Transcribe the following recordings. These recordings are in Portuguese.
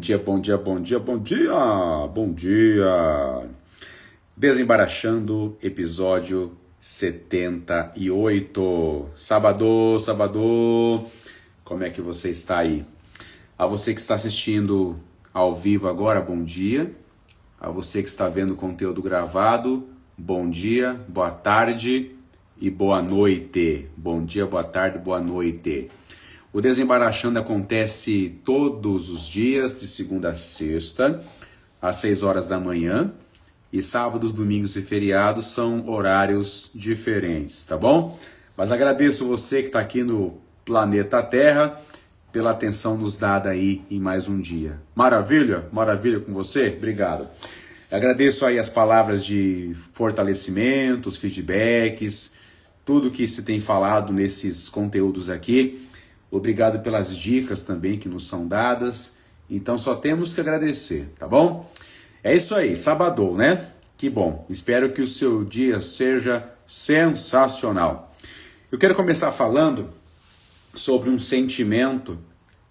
Dia, bom dia, bom dia, bom dia, bom dia. Desembaraxando, episódio 78. Sábado, sábado. Como é que você está aí? A você que está assistindo ao vivo agora, bom dia. A você que está vendo o conteúdo gravado, bom dia, boa tarde e boa noite. Bom dia, boa tarde, boa noite. O Desembaraxando acontece todos os dias, de segunda a sexta, às 6 horas da manhã. E sábados, domingos e feriados são horários diferentes, tá bom? Mas agradeço você que está aqui no planeta Terra pela atenção nos dada aí em mais um dia. Maravilha? Maravilha com você? Obrigado. Agradeço aí as palavras de fortalecimento, os feedbacks, tudo que se tem falado nesses conteúdos aqui. Obrigado pelas dicas também que nos são dadas. Então só temos que agradecer, tá bom? É isso aí, sabadou, né? Que bom. Espero que o seu dia seja sensacional. Eu quero começar falando sobre um sentimento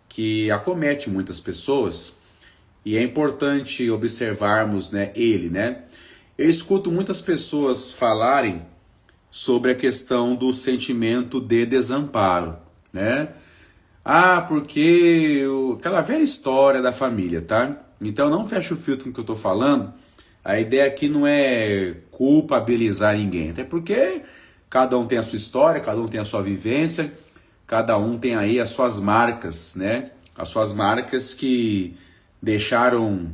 que acomete muitas pessoas e é importante observarmos, né, ele, né? Eu escuto muitas pessoas falarem sobre a questão do sentimento de desamparo, né? Porque aquela velha história da família, tá? Então não fecha o filtro com o que eu tô falando. A ideia aqui não é culpabilizar ninguém, até porque cada um tem a sua história, cada um tem a sua vivência, cada um tem aí as suas marcas, né? As suas marcas que deixaram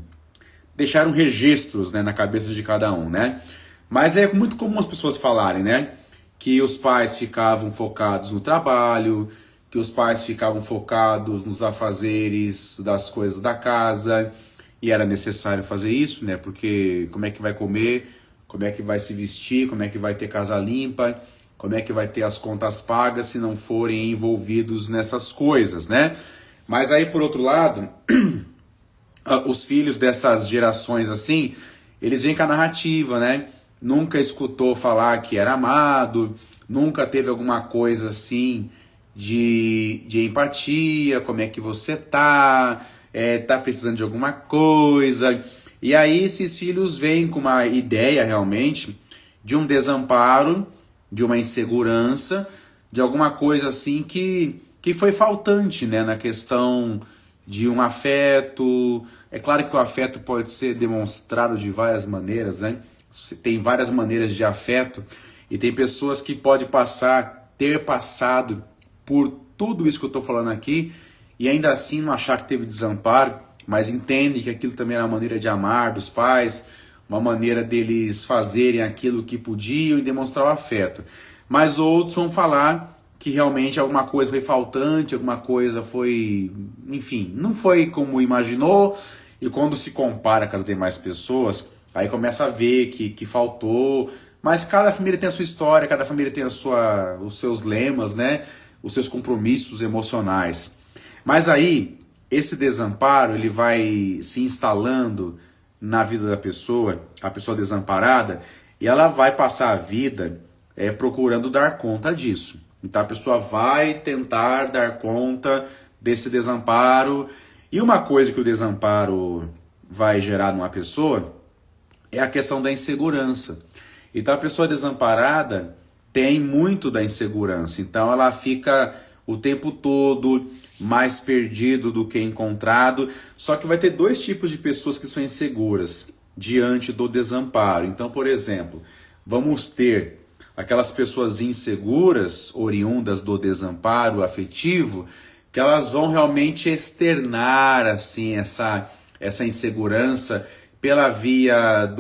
registros, né, na cabeça de cada um, né? Mas é muito comum as pessoas falarem, né, que os pais ficavam focados no trabalho, que os pais ficavam focados nos afazeres das coisas da casa, e era necessário fazer isso, né? Porque como é que vai comer, como é que vai se vestir, como é que vai ter casa limpa, como é que vai ter as contas pagas se não forem envolvidos nessas coisas, né? Mas aí, por outro lado, os filhos dessas gerações assim, eles vêm com a narrativa, né? Nunca escutou falar que era amado, nunca teve alguma coisa assim de empatia, como é que você tá precisando de alguma coisa. E aí esses filhos vêm com uma ideia realmente de um desamparo, de uma insegurança, de alguma coisa assim que foi faltante, né, na questão de um afeto. É claro que o afeto pode ser demonstrado de várias maneiras, né? Tem várias maneiras de afeto e tem pessoas que podem ter passado por tudo isso que eu estou falando aqui e ainda assim não achar que teve desamparo, mas entende que aquilo também era uma maneira de amar dos pais, uma maneira deles fazerem aquilo que podiam e demonstrar o afeto. Mas outros vão falar que realmente alguma coisa foi faltante, alguma coisa foi, enfim, não foi como imaginou, e quando se compara com as demais pessoas, aí começa a ver que faltou, mas cada família tem a sua história, cada família tem os seus lemas, né? Os seus compromissos emocionais. Mas aí, esse desamparo, ele vai se instalando na vida da pessoa, a pessoa desamparada, e ela vai passar a vida procurando dar conta disso. Então a pessoa vai tentar dar conta desse desamparo. E uma coisa que o desamparo vai gerar numa pessoa é a questão da insegurança. Então a pessoa desamparada tem muito da insegurança, então ela fica o tempo todo mais perdido do que encontrado. Só que vai ter dois tipos de pessoas que são inseguras diante do desamparo. Então, por exemplo, vamos ter aquelas pessoas inseguras, oriundas do desamparo afetivo, que elas vão realmente externar assim essa insegurança pela via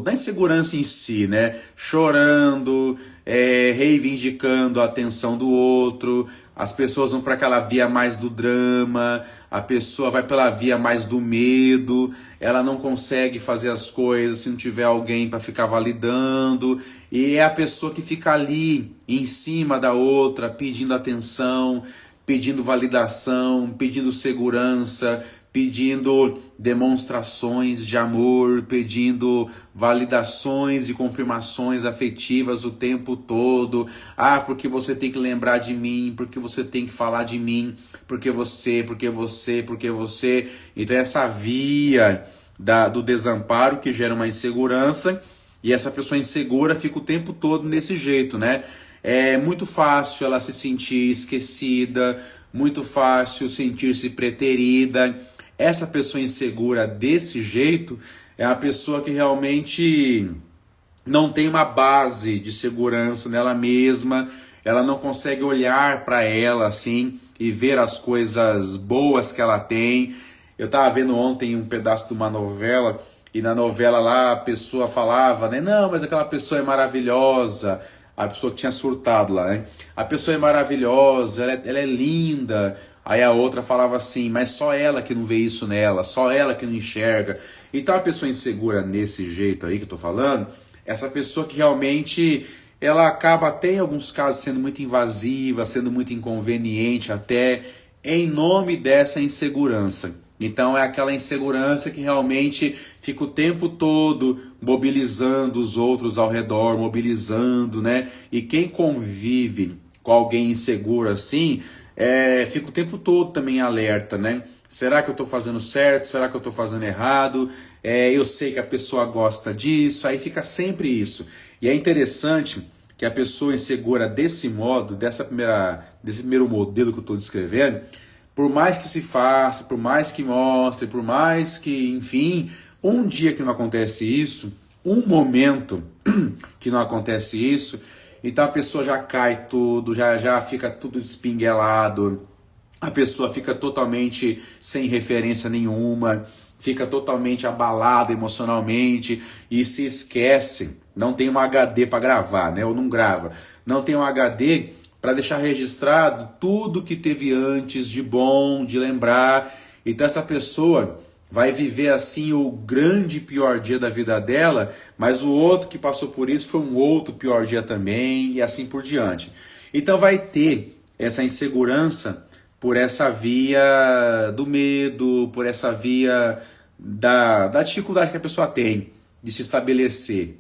da insegurança em si, né? Chorando, reivindicando a atenção do outro. As pessoas vão para aquela via mais do drama, a pessoa vai pela via mais do medo, ela não consegue fazer as coisas se não tiver alguém para ficar validando, e é a pessoa que fica ali em cima da outra, pedindo atenção, pedindo validação, pedindo segurança, pedindo demonstrações de amor, pedindo validações e confirmações afetivas o tempo todo. Ah, porque você tem que lembrar de mim, porque você tem que falar de mim, porque você. Então essa via do desamparo que gera uma insegurança, e essa pessoa insegura fica o tempo todo desse jeito, né? É muito fácil ela se sentir esquecida, muito fácil sentir-se preterida. Essa pessoa insegura desse jeito é uma pessoa que realmente não tem uma base de segurança nela mesma, ela não consegue olhar para ela assim e ver as coisas boas que ela tem. Eu estava vendo ontem um pedaço de uma novela, e na novela lá a pessoa falava, né? Não, mas aquela pessoa é maravilhosa. A pessoa que tinha surtado lá, né? A pessoa é maravilhosa, ela é linda. Aí a outra falava assim, mas só ela que não vê isso nela, só ela que não enxerga. Então a pessoa insegura nesse jeito aí que eu tô falando, essa pessoa que realmente ela acaba até em alguns casos sendo muito invasiva, sendo muito inconveniente até, em nome dessa insegurança. Então é aquela insegurança que realmente fica o tempo todo mobilizando os outros ao redor, mobilizando, né? E quem convive com alguém inseguro assim, fica o tempo todo também alerta, né? Será que eu estou fazendo certo? Será que eu estou fazendo errado? Eu sei que a pessoa gosta disso, aí fica sempre isso. E é interessante que a pessoa insegura desse modo, desse primeiro modelo que eu estou descrevendo, por mais que se faça, por mais que mostre, por mais que, enfim, um dia que não acontece isso, um momento que não acontece isso, então a pessoa já cai tudo, já fica tudo espinguelado, a pessoa fica totalmente sem referência nenhuma, fica totalmente abalada emocionalmente e se esquece, não tem um HD para gravar, né? Ou não grava, não tem um HD para deixar registrado tudo que teve antes de bom, de lembrar. Então essa pessoa vai viver assim o grande pior dia da vida dela, mas o outro que passou por isso foi um outro pior dia também, e assim por diante. Então vai ter essa insegurança por essa via do medo, por essa via da dificuldade que a pessoa tem de se estabelecer.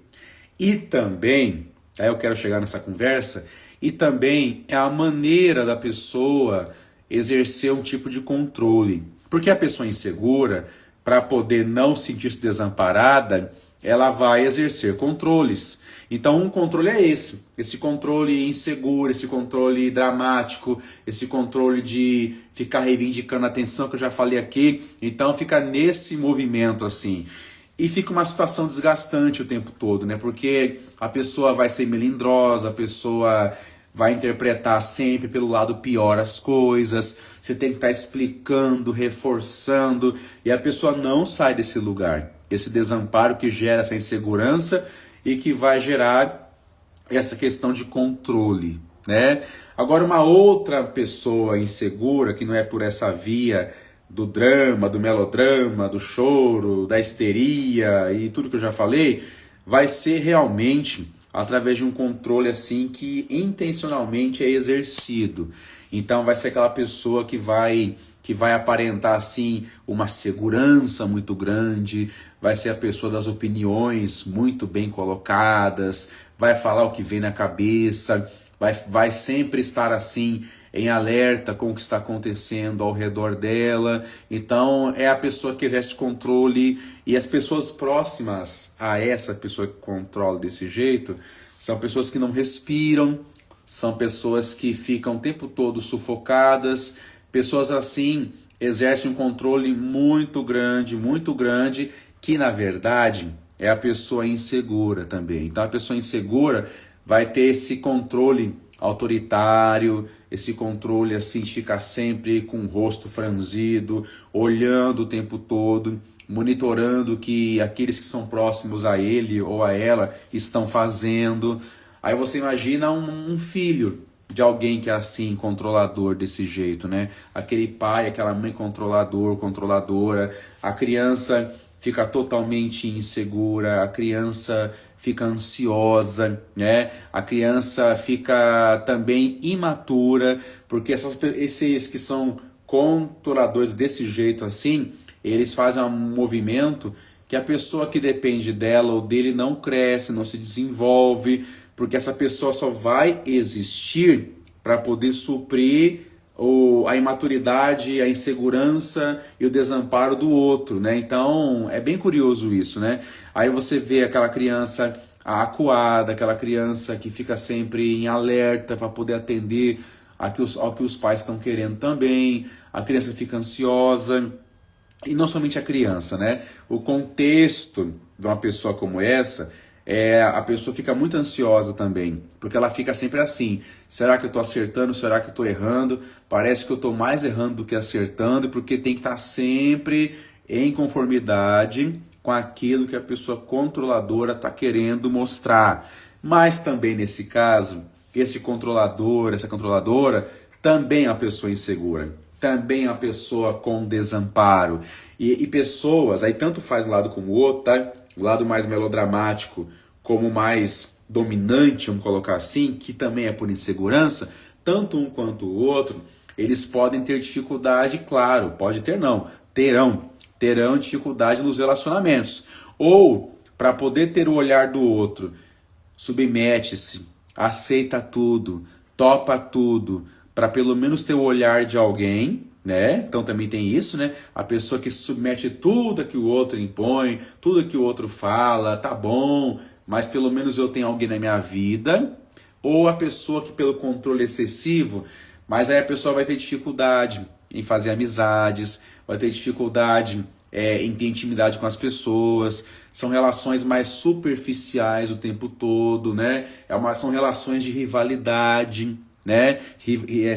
E também, aí eu quero chegar nessa conversa, e também é a maneira da pessoa exercer um tipo de controle. Porque a pessoa insegura, para poder não sentir-se desamparada, ela vai exercer controles. Então um controle é esse controle inseguro, esse controle dramático, esse controle de ficar reivindicando a atenção que eu já falei aqui. Então fica nesse movimento assim. E fica uma situação desgastante o tempo todo, né? Porque a pessoa vai ser melindrosa, a pessoa vai interpretar sempre pelo lado pior as coisas, você tem que estar explicando, reforçando, e a pessoa não sai desse lugar. Esse desamparo que gera essa insegurança e que vai gerar essa questão de controle, né? Agora uma outra pessoa insegura, que não é por essa via do drama, do melodrama, do choro, da histeria e tudo que eu já falei, vai ser realmente através de um controle assim que intencionalmente é exercido. Então vai ser aquela pessoa que vai aparentar assim uma segurança muito grande, vai ser a pessoa das opiniões muito bem colocadas, vai falar o que vem na cabeça, vai sempre estar assim em alerta com o que está acontecendo ao redor dela. Então é a pessoa que exerce controle, e as pessoas próximas a essa pessoa que controla desse jeito são pessoas que não respiram, são pessoas que ficam o tempo todo sufocadas. Pessoas assim exercem um controle muito grande, que na verdade é a pessoa insegura também. Então a pessoa insegura vai ter esse controle autoritário, esse controle assim de ficar sempre com o rosto franzido, olhando o tempo todo, monitorando o que aqueles que são próximos a ele ou a ela estão fazendo. Aí você imagina um filho de alguém que é assim, controlador desse jeito, né? Aquele pai, aquela mãe controladora, a criança fica totalmente insegura, a criança fica ansiosa, né? A criança fica também imatura, porque esses que são controladores desse jeito assim, eles fazem um movimento que a pessoa que depende dela ou dele não cresce, não se desenvolve, porque essa pessoa só vai existir para poder suprir a imaturidade, a insegurança e o desamparo do outro, né? Então é bem curioso isso, né? Aí você vê aquela criança acuada, aquela criança que fica sempre em alerta para poder atender ao que os pais estão querendo também, a criança fica ansiosa, e não somente a criança, né? O contexto de uma pessoa como essa, a pessoa fica muito ansiosa também, porque ela fica sempre assim, será que eu estou acertando, será que eu estou errando? Parece que eu estou mais errando do que acertando, porque tem que estar sempre em conformidade com aquilo que a pessoa controladora está querendo mostrar. Mas também nesse caso, esse controlador, essa controladora, também é uma pessoa insegura, também é uma pessoa com desamparo. E pessoas, aí tanto faz um lado como o outro, tá? O lado mais melodramático como mais dominante, vamos colocar assim, que também é por insegurança, tanto um quanto o outro, eles podem ter dificuldade, claro, pode ter não, terão dificuldade nos relacionamentos. Ou, para poder ter o olhar do outro, submete-se, aceita tudo, topa tudo, para pelo menos ter o olhar de alguém, né? Então também tem isso, né? A pessoa que submete tudo que o outro impõe, tudo que o outro fala, tá bom, mas pelo menos eu tenho alguém na minha vida. Ou a pessoa que pelo controle excessivo, mas aí a pessoa vai ter dificuldade em fazer amizades, vai ter dificuldade em ter intimidade com as pessoas, são relações mais superficiais o tempo todo, né? São relações de rivalidade, né?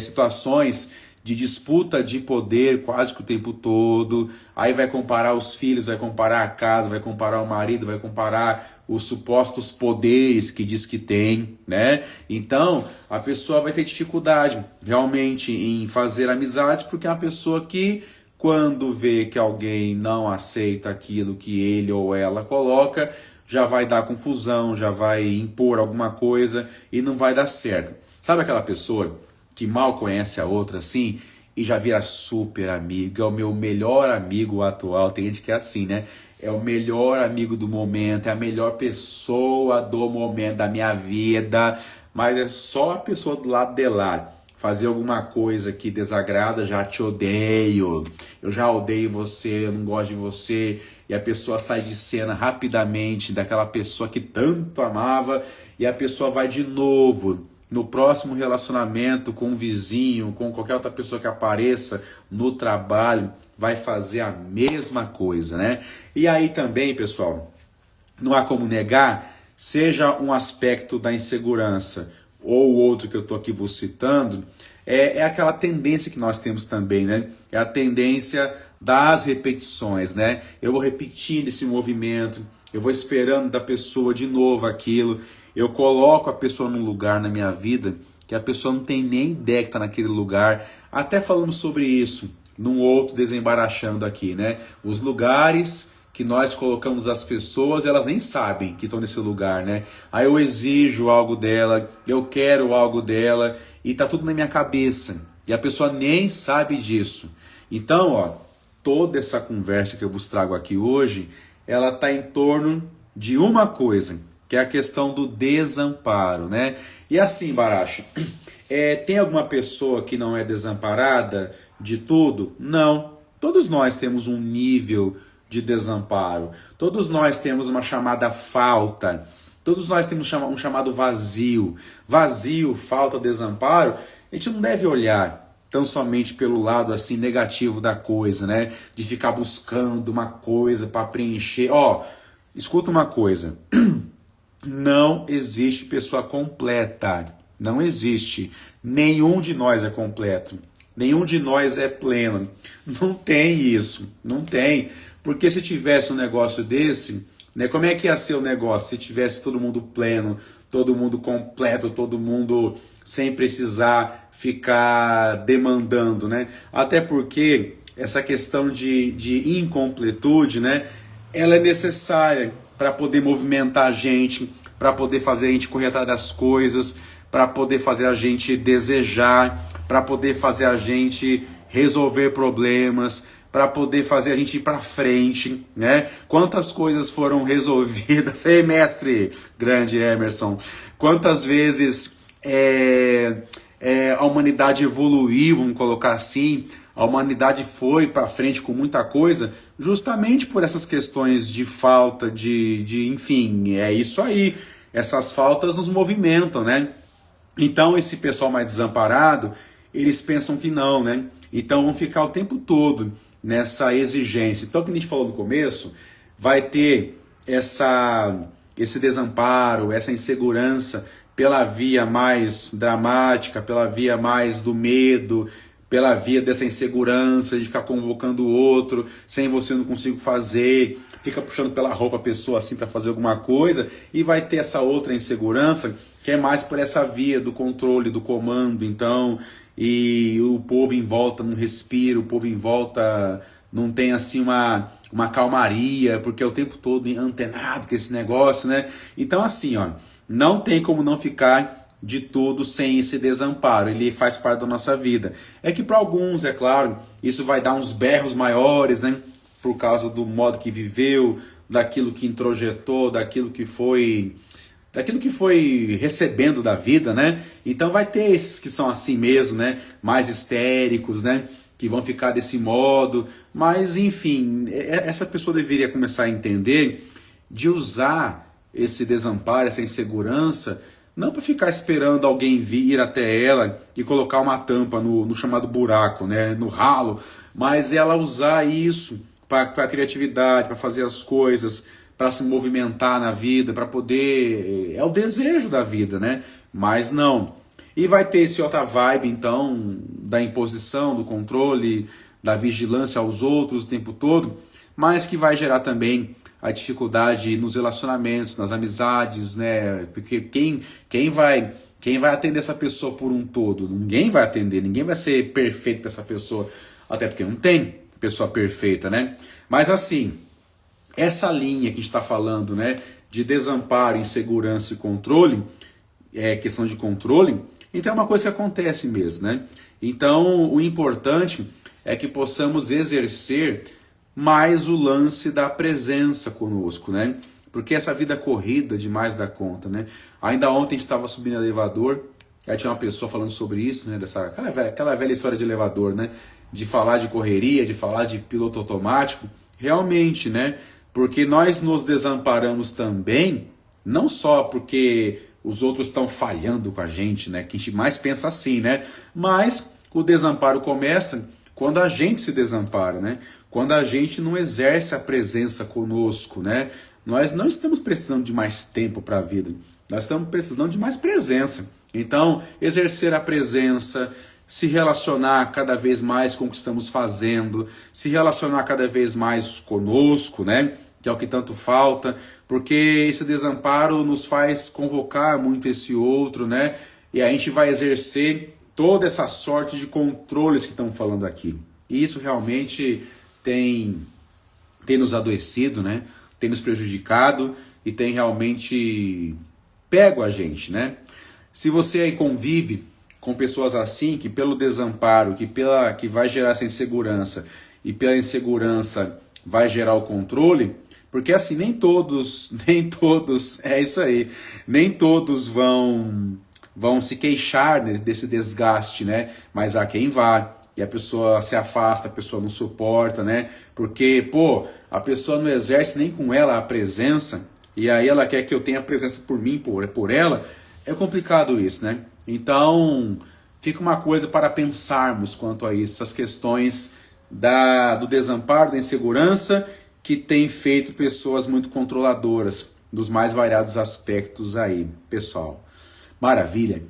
Situações de disputa de poder quase que o tempo todo. Aí vai comparar os filhos, vai comparar a casa, vai comparar o marido, vai comparar os supostos poderes que diz que tem, né? Então, a pessoa vai ter dificuldade realmente em fazer amizades, porque é uma pessoa que, quando vê que alguém não aceita aquilo que ele ou ela coloca, já vai dar confusão, já vai impor alguma coisa e não vai dar certo. Sabe aquela pessoa que mal conhece a outra assim e já vira super amigo, é o meu melhor amigo atual, tem gente que é assim, né? É o melhor amigo do momento, é a melhor pessoa do momento da minha vida, mas é só a pessoa do lado de lá fazer alguma coisa que desagrada, já te odeio, eu já odeio você, eu não gosto de você, e a pessoa sai de cena rapidamente daquela pessoa que tanto amava, e a pessoa vai de novo no próximo relacionamento com um vizinho, com qualquer outra pessoa que apareça no trabalho, vai fazer a mesma coisa, né? E aí também, pessoal, não há como negar, seja um aspecto da insegurança ou outro que eu estou aqui vos citando, é aquela tendência que nós temos também, né? É a tendência das repetições, né? Eu vou repetindo esse movimento, eu vou esperando da pessoa de novo aquilo, eu coloco a pessoa num lugar na minha vida que a pessoa não tem nem ideia que está naquele lugar. Até falamos sobre isso num outro Desembaraxando aqui, né? Os lugares que nós colocamos as pessoas, elas nem sabem que estão nesse lugar, né? Aí eu exijo algo dela, eu quero algo dela, e tá tudo na minha cabeça. E a pessoa nem sabe disso. Então, ó, toda essa conversa que eu vos trago aqui hoje, ela tá em torno de uma coisa, que é a questão do desamparo, né? E assim, Baracho, tem alguma pessoa que não é desamparada de tudo? Não. Todos nós temos um nível de desamparo. Todos nós temos uma chamada falta. Todos nós temos um chamado vazio. Vazio, falta, desamparo. A gente não deve olhar tão somente pelo lado assim negativo da coisa, né? De ficar buscando uma coisa para preencher. Ó, escuta uma coisa. Não existe pessoa completa. Não existe. Nenhum de nós é completo. Nenhum de nós é pleno. Não tem isso. Não tem. Porque se tivesse um negócio desse, né, como é que ia ser o negócio? Se tivesse todo mundo pleno, todo mundo completo, todo mundo sem precisar ficar demandando, né? Até porque essa questão de incompletude, né, ela é necessária para poder movimentar a gente, para poder fazer a gente correr atrás das coisas, para poder fazer a gente desejar, para poder fazer a gente resolver problemas, para poder fazer a gente ir para frente, né? Quantas coisas foram resolvidas, ei, mestre grande Emerson, quantas vezes a humanidade evoluiu, vamos colocar assim, a humanidade foi para frente com muita coisa, justamente por essas questões de falta, enfim, é isso aí, essas faltas nos movimentam, né? Então esse pessoal mais desamparado, eles pensam que não, né? Então vão ficar o tempo todo nessa exigência. Então, como a gente falou no começo, vai ter esse desamparo, essa insegurança pela via mais dramática, pela via mais do medo, pela via dessa insegurança de ficar convocando o outro, sem você eu não consigo fazer, fica puxando pela roupa a pessoa assim para fazer alguma coisa, e vai ter essa outra insegurança que é mais por essa via do controle, do comando, então, e o povo em volta não respira, o povo em volta não tem assim uma calmaria, porque é o tempo todo antenado com esse negócio, né? Então assim, ó, não tem como não ficar de tudo sem esse desamparo, ele faz parte da nossa vida. É que para alguns, é claro, isso vai dar uns berros maiores, né? Por causa do modo que viveu, daquilo que introjetou, daquilo que foi recebendo da vida, né? Então vai ter esses que são assim mesmo, né? Mais histéricos, né? Que vão ficar desse modo. Mas, enfim, essa pessoa deveria começar a entender de usar esse desamparo, essa insegurança, não para ficar esperando alguém vir até ela e colocar uma tampa no chamado buraco, né? No ralo, mas ela usar isso para a criatividade, para fazer as coisas, para se movimentar na vida, para poder... É o desejo da vida, né? Mas não. E vai ter esse outra vibe, então, da imposição, do controle, da vigilância aos outros o tempo todo, mas que vai gerar também a dificuldade nos relacionamentos, nas amizades, né? Porque quem vai atender essa pessoa por um todo? Ninguém vai atender, ninguém vai ser perfeito para essa pessoa, até porque não tem pessoa perfeita, né? Mas assim, essa linha que a gente está falando, né, de desamparo, insegurança e controle, questão de controle, então é uma coisa que acontece mesmo, né? Então o importante é que possamos exercer mais o lance da presença conosco, né? Porque essa vida corrida demais da conta, né? Ainda ontem a gente estava subindo elevador, aí tinha uma pessoa falando sobre isso, né? Aquela velha história de elevador, né? De falar de correria, de falar de piloto automático. Realmente, né? Porque nós nos desamparamos também, não só porque os outros estão falhando com a gente, né? Que a gente mais pensa assim, né? Mas o desamparo começa quando a gente se desampara, né? Quando a gente não exerce a presença conosco, né? Nós não estamos precisando de mais tempo para a vida, nós estamos precisando de mais presença. Então, exercer a presença, se relacionar cada vez mais com o que estamos fazendo, se relacionar cada vez mais conosco, né? Que é o que tanto falta, porque esse desamparo nos faz convocar muito esse outro, né? E a gente vai exercer toda essa sorte de controles que estamos falando aqui. E isso realmente tem nos adoecido, né? Tem nos prejudicado e tem realmente pego a gente, né? Se você aí convive com pessoas assim, que pelo desamparo, que vai gerar essa insegurança, e pela insegurança vai gerar o controle, porque assim, nem todos, é isso aí, nem todos vão se queixar desse desgaste, né? Mas há quem vá, e a pessoa se afasta, a pessoa não suporta, né? Porque, pô, a pessoa não exerce nem com ela a presença, e aí ela quer que eu tenha presença por mim, por ela, é complicado isso, né? Então, fica uma coisa para pensarmos quanto a isso, essas questões do desamparo, da insegurança, que tem feito pessoas muito controladoras, dos mais variados aspectos aí, pessoal. Maravilha.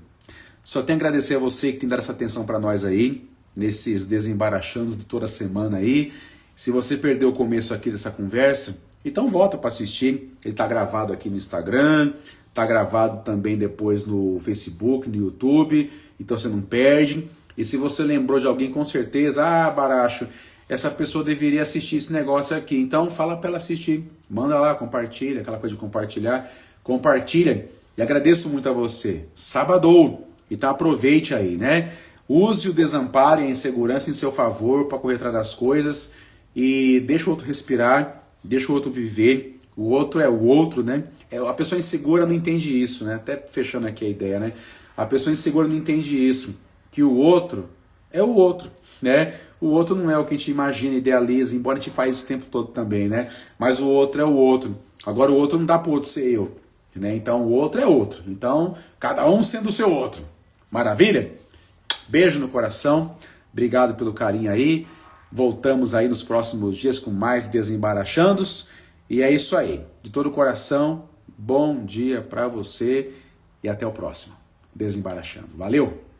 Só tenho a agradecer a você que tem dado essa atenção para nós aí, nesses desembaraçandos de toda semana aí. Se você perdeu o começo aqui dessa conversa, então volta para assistir. Ele está gravado aqui no Instagram, está gravado também depois no Facebook, no YouTube, então você não perde. E se você lembrou de alguém, com certeza, Baracho, essa pessoa deveria assistir esse negócio aqui. Então fala para ela assistir, manda lá, compartilha, aquela coisa de compartilhar. Compartilha. E agradeço muito a você. Sabadou. Então aproveite aí, né? Use o desamparo e a insegurança em seu favor para correr atrás das coisas e deixa o outro respirar, deixa o outro viver. O outro é o outro, né? A pessoa insegura não entende isso, né? Até fechando aqui a ideia, né? A pessoa insegura não entende isso, que o outro é o outro, né? O outro não é o que a gente imagina, idealiza, embora a gente faça isso o tempo todo também, né? Mas o outro é o outro. Agora o outro não dá para o outro ser eu, né? Então o outro é outro. Então, cada um sendo o seu outro. Maravilha? Beijo no coração. Obrigado pelo carinho aí. Voltamos aí nos próximos dias com mais Desembarachandos. E é isso aí. De todo o coração, bom dia para você e até o próximo Desembarachando. Valeu!